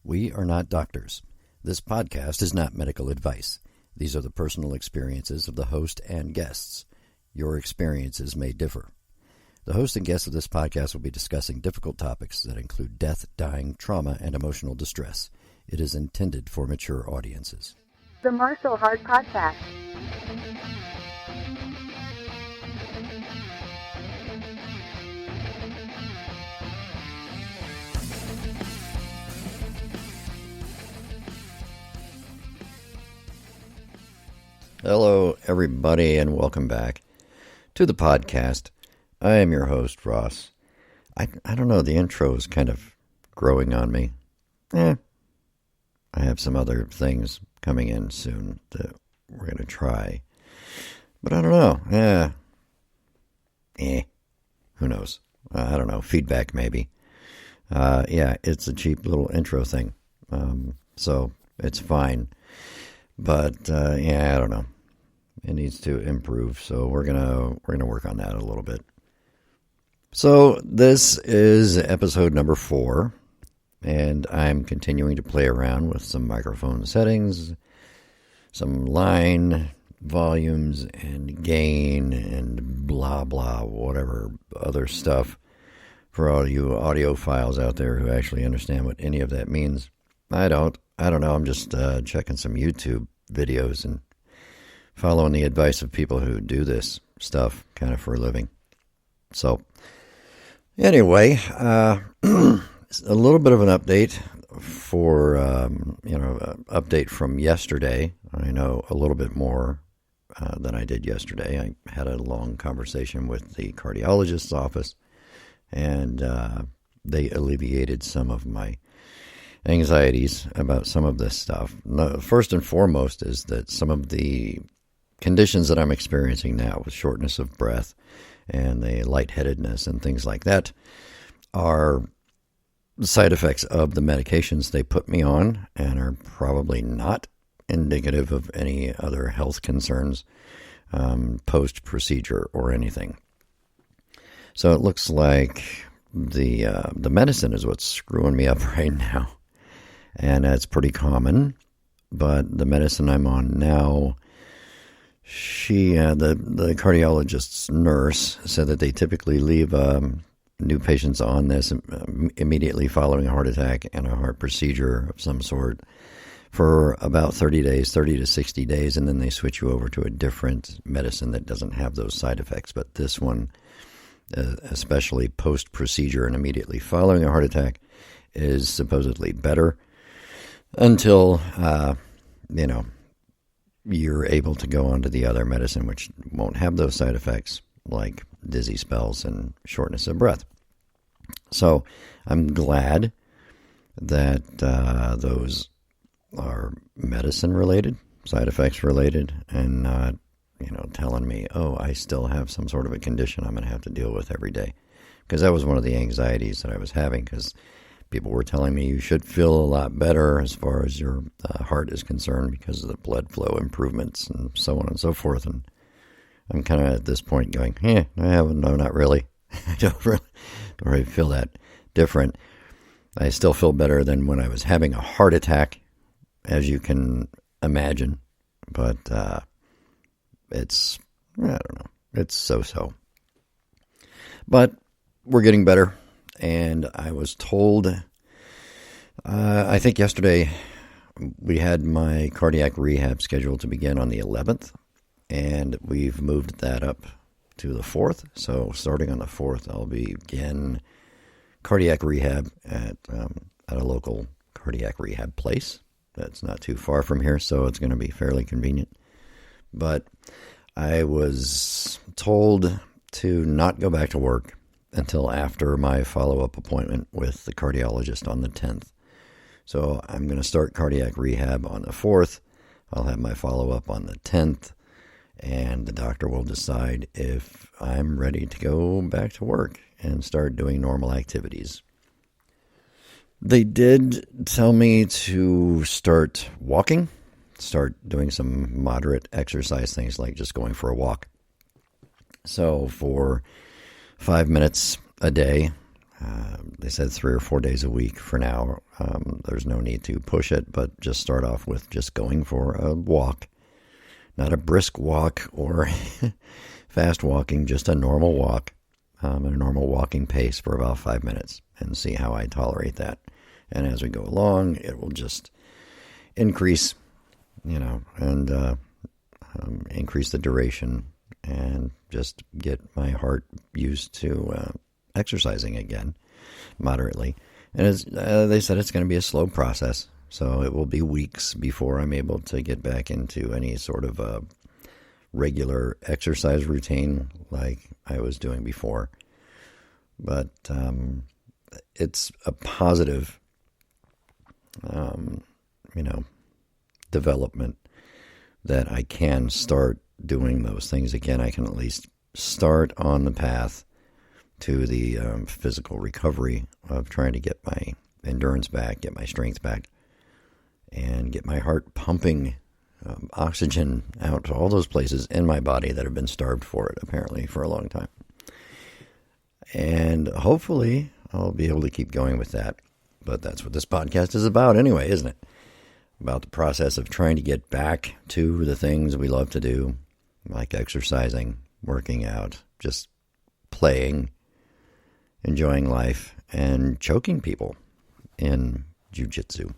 We are not doctors. This podcast is not medical advice. These are the personal experiences of the host and guests. Your experiences may differ. The host and guests of this podcast will be discussing difficult topics that include death, dying, trauma, and emotional distress. It is intended for mature audiences. The Marshall Hart Podcast. Hello, everybody, and welcome back to the podcast. I am your host, Ross. I don't know, the intro is kind of growing on me. I have some other things coming in soon that we're going to try. But I don't know. Who knows? I don't know. Feedback, maybe. It's a cheap little intro thing. So it's fine. But, I don't know. It needs to improve, so we're gonna work on that a little bit. So this is episode number 4, and I'm continuing to play around with some microphone settings, some line volumes and gain and blah blah whatever other stuff for all you audiophiles out there who actually understand what any of that means. I don't know. I'm just checking some YouTube videos and following the advice of people who do this stuff kind of for a living. So, anyway, a little bit of an update for, update from yesterday. I know a little bit more than I did yesterday. I had a long conversation with the cardiologist's office, and they alleviated some of my anxieties about some of this stuff. First and foremost is that some of the conditions that I'm experiencing now with shortness of breath and the lightheadedness and things like that are side effects of the medications they put me on and are probably not indicative of any other health concerns post-procedure or anything. So it looks like the medicine is what's screwing me up right now. And that's pretty common, but the medicine I'm on now, the cardiologist's nurse said that they typically leave new patients on this immediately following a heart attack and a heart procedure of some sort for about 30 to 60 days, and then they switch you over to a different medicine that doesn't have those side effects. But this one, especially post-procedure and immediately following a heart attack, is supposedly better until, you're able to go on to the other medicine, which won't have those side effects, like dizzy spells and shortness of breath. So I'm glad that those are medicine-related, side effects-related, and not, telling me, I still have some sort of a condition I'm going to have to deal with every day. Because that was one of the anxieties that I was having, because people were telling me you should feel a lot better as far as your heart is concerned because of the blood flow improvements and so on and so forth. And I'm kind of at this point going, no, not really. I don't really feel that different. I still feel better than when I was having a heart attack, as you can imagine. But it's, I don't know, it's so-so. But we're getting better. And I was told, I think yesterday, we had my cardiac rehab scheduled to begin on the 11th, and we've moved that up to the 4th. So starting on the 4th, I'll begin cardiac rehab at a local cardiac rehab place. That's not too far from here, so it's going to be fairly convenient. But I was told to not go back to work until after my follow-up appointment with the cardiologist on the 10th. So I'm going to start cardiac rehab on the 4th. I'll have my follow-up on the 10th, and the doctor will decide if I'm ready to go back to work and start doing normal activities. They did tell me to start walking, start doing some moderate exercise things like just going for a walk. So for 5 minutes a day, They said 3 or 4 days a week for now. There's no need to push it, but just start off with just going for a walk. Not a brisk walk or fast walking, just a normal walk, at a normal walking pace for about 5 minutes, and see how I tolerate that. And as we go along, it will just increase, and increase the duration and just get my heart used to exercising again, moderately. And as they said, it's going to be a slow process, so it will be weeks before I'm able to get back into any sort of a regular exercise routine like I was doing before. But it's a positive, development that I can start doing those things again. I can at least start on the path to the physical recovery of trying to get my endurance back, get my strength back, and get my heart pumping oxygen out to all those places in my body that have been starved for it, apparently, for a long time. And hopefully I'll be able to keep going with that. But that's what this podcast is about anyway, isn't it? About the process of trying to get back to the things we love to do, like exercising, working out, just playing, enjoying life, and choking people in jiu-jitsu,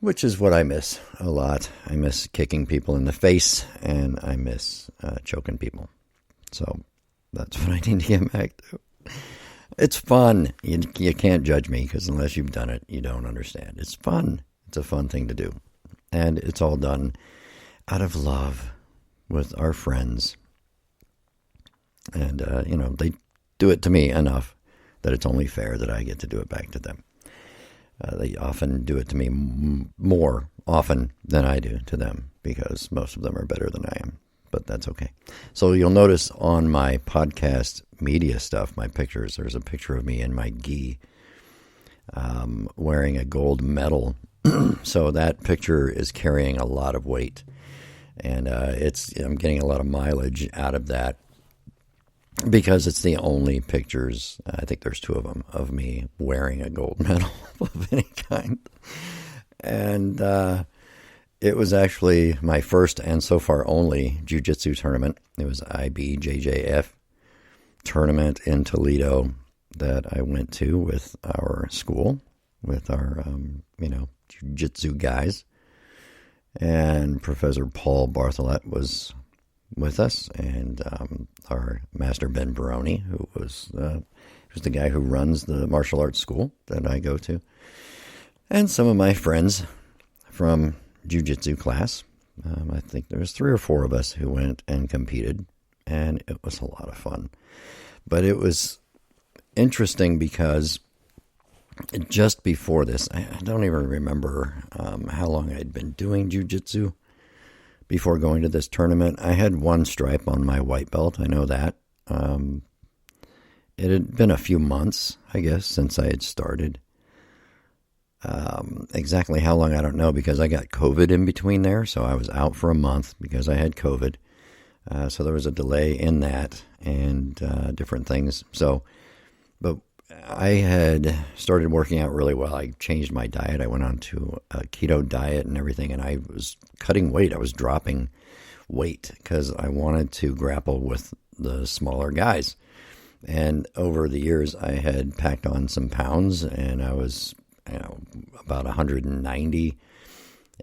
which is what I miss a lot. I miss kicking people in the face, and I miss choking people. So that's what I need to get back to. It's fun. You can't judge me, because unless you've done it, you don't understand. It's fun. It's a fun thing to do. And it's all done out of love with our friends. And, they do it to me enough that it's only fair that I get to do it back to them. They often do it to me more often than I do to them, because most of them are better than I am. But that's okay. So you'll notice on my podcast media stuff, my pictures, there's a picture of me in my gi wearing a gold medal. So that picture is carrying a lot of weight. And I'm getting a lot of mileage out of that, because it's the only pictures, I think there's 2 of them, of me wearing a gold medal of any kind. And it was actually my first and so far only jiu-jitsu tournament. It was IBJJF tournament in Toledo that I went to with our school, with our, jiu-jitsu guys. And Professor Paul Bartholet was with us, and our master Ben Baroni, who was the guy who runs the martial arts school that I go to, and some of my friends from jiu-jitsu class. I think there was 3 or 4 of us who went and competed, and it was a lot of fun. But it was interesting because just before this, I don't even remember how long I'd been doing jiu-jitsu before going to this tournament. I had 1 stripe on my white belt, I know that. It had been a few months, I guess, since I had started. Exactly how long, I don't know, because I got COVID in between there, so I was out for a month because I had COVID. So there was a delay in that and different things. But I had started working out really well. I changed my diet. I went on to a keto diet and everything, and I was cutting weight. I was dropping weight because I wanted to grapple with the smaller guys. And over the years, I had packed on some pounds, and I was about 190,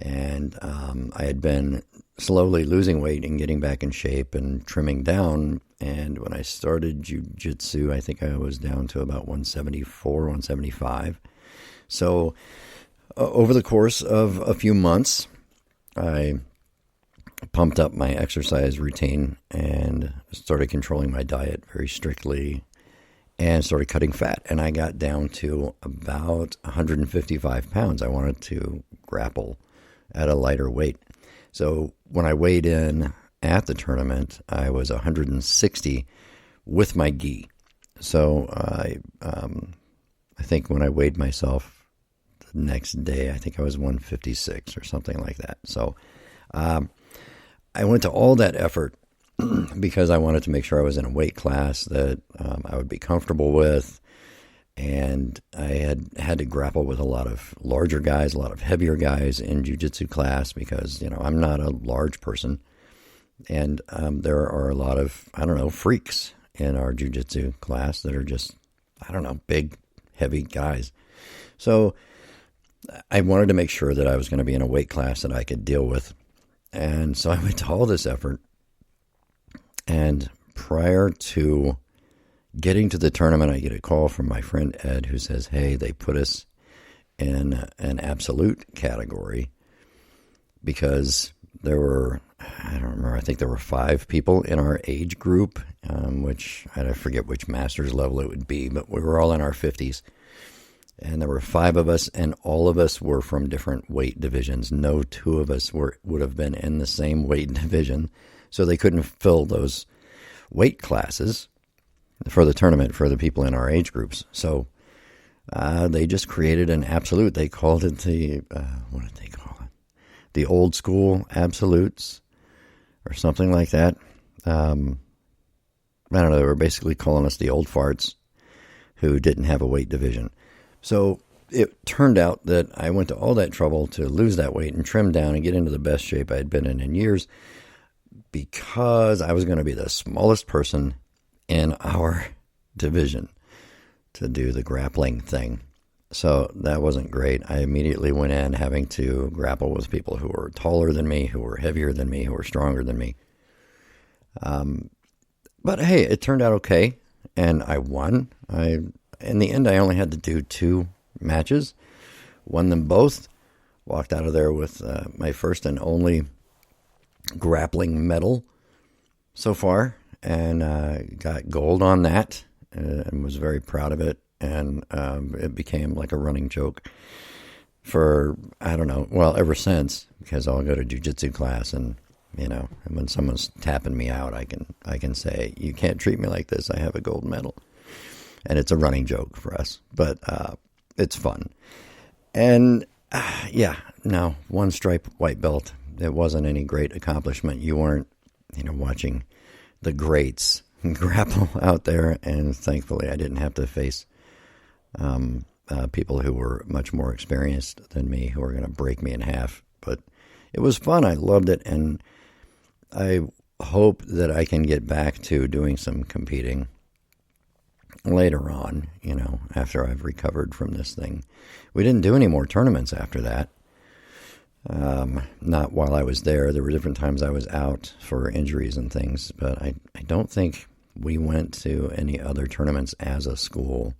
and I had been slowly losing weight and getting back in shape and trimming down. And when I started jiu-jitsu, I think I was down to about 174, 175. So over the course of a few months, I pumped up my exercise routine and started controlling my diet very strictly, and started cutting fat. And I got down to about 155 pounds. I wanted to grapple at a lighter weight. So when I weighed in at the tournament, I was 160 with my gi. So I think when I weighed myself the next day, I think I was 156 or something like that. So I went to all that effort because I wanted to make sure I was in a weight class that I would be comfortable with, And I had to grapple with a lot of larger guys, a lot of heavier guys in jiu-jitsu class because, I'm not a large person. And there are a lot of, freaks in our jiu-jitsu class that are just, big, heavy guys. So I wanted to make sure that I was going to be in a weight class that I could deal with. And so I went to all this effort. And prior to getting to the tournament, I get a call from my friend Ed who says, hey, they put us in an absolute category because there were, I don't remember, I think there were 5 people in our age group, which I forget which master's level it would be, but we were all in our 50s. And there were 5 of us, and all of us were from different weight divisions. No 2 of us would have been in the same weight division, so they couldn't fill those weight classes for the tournament for the people in our age groups. So they just created an absolute. They called it the, what did they call it? The old school absolutes or something like that. I don't know. They were basically calling us the old farts who didn't have a weight division. So it turned out that I went to all that trouble to lose that weight and trim down and get into the best shape I had been in years because I was going to be the smallest person in our division to do the grappling thing. So that wasn't great. I immediately went in having to grapple with people who were taller than me, who were heavier than me, who were stronger than me. But hey, it turned out okay, and I won. In the end, I only had to do 2 matches, won them both, walked out of there with my first and only grappling medal so far, and got gold on that, and was very proud of it, and it became like a running joke for, ever since, because I'll go to jiu-jitsu class, and, when someone's tapping me out, I can say, you can't treat me like this, I have a gold medal. And it's a running joke for us, but it's fun. And 1 stripe white belt. It wasn't any great accomplishment. You weren't, watching the greats grapple out there. And thankfully, I didn't have to face people who were much more experienced than me, who were going to break me in half. But it was fun. I loved it, and I hope that I can get back to doing some competing later on, after I've recovered from this thing. We didn't do any more tournaments after that. Not while I was there. There were different times I was out for injuries and things, but I don't think we went to any other tournaments as a school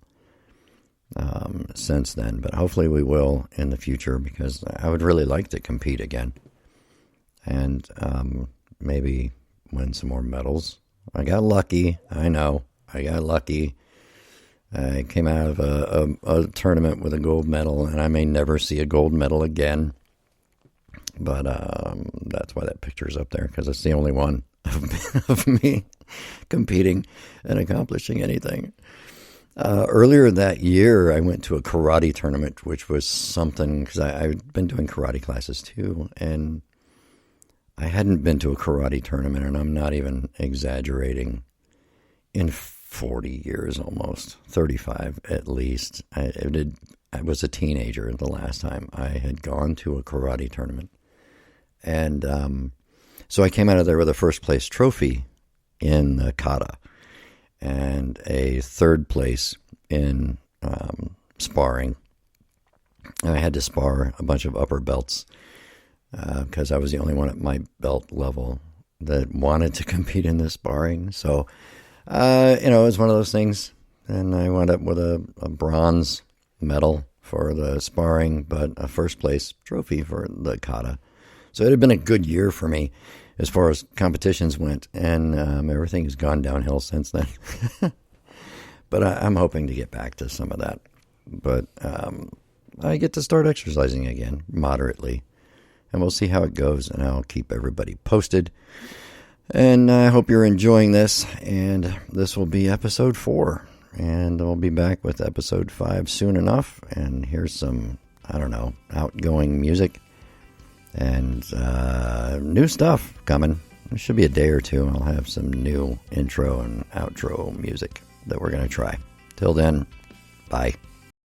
since then. But hopefully we will in the future, because I would really like to compete again and maybe win some more medals. I got lucky. I know. I got lucky. I came out of a tournament with a gold medal, and I may never see a gold medal again. But that's why that picture's up there, because it's the only one of me competing and accomplishing anything. Earlier that year, I went to a karate tournament, which was something, because I've been doing karate classes too, and I hadn't been to a karate tournament, and I'm not even exaggerating, in 40 years almost, 35 at least. I was a teenager the last time I had gone to a karate tournament. And so I came out of there with a first place trophy in the kata and a 3rd place in sparring. And I had to spar a bunch of upper belts because I was the only one at my belt level that wanted to compete in this sparring. So it was one of those things, and I wound up with a bronze medal for the sparring, but a first place trophy for the kata. So it had been a good year for me as far as competitions went, and everything has gone downhill since then. But I'm hoping to get back to some of that. But I get to start exercising again, moderately, and we'll see how it goes, and I'll keep everybody posted. And I hope you're enjoying this, and this will be episode 4, and we'll be back with episode 5 soon enough, and here's some, outgoing music, and new stuff coming. It should be a day or two, and I'll have some new intro and outro music that we're going to try. Till then, Bye.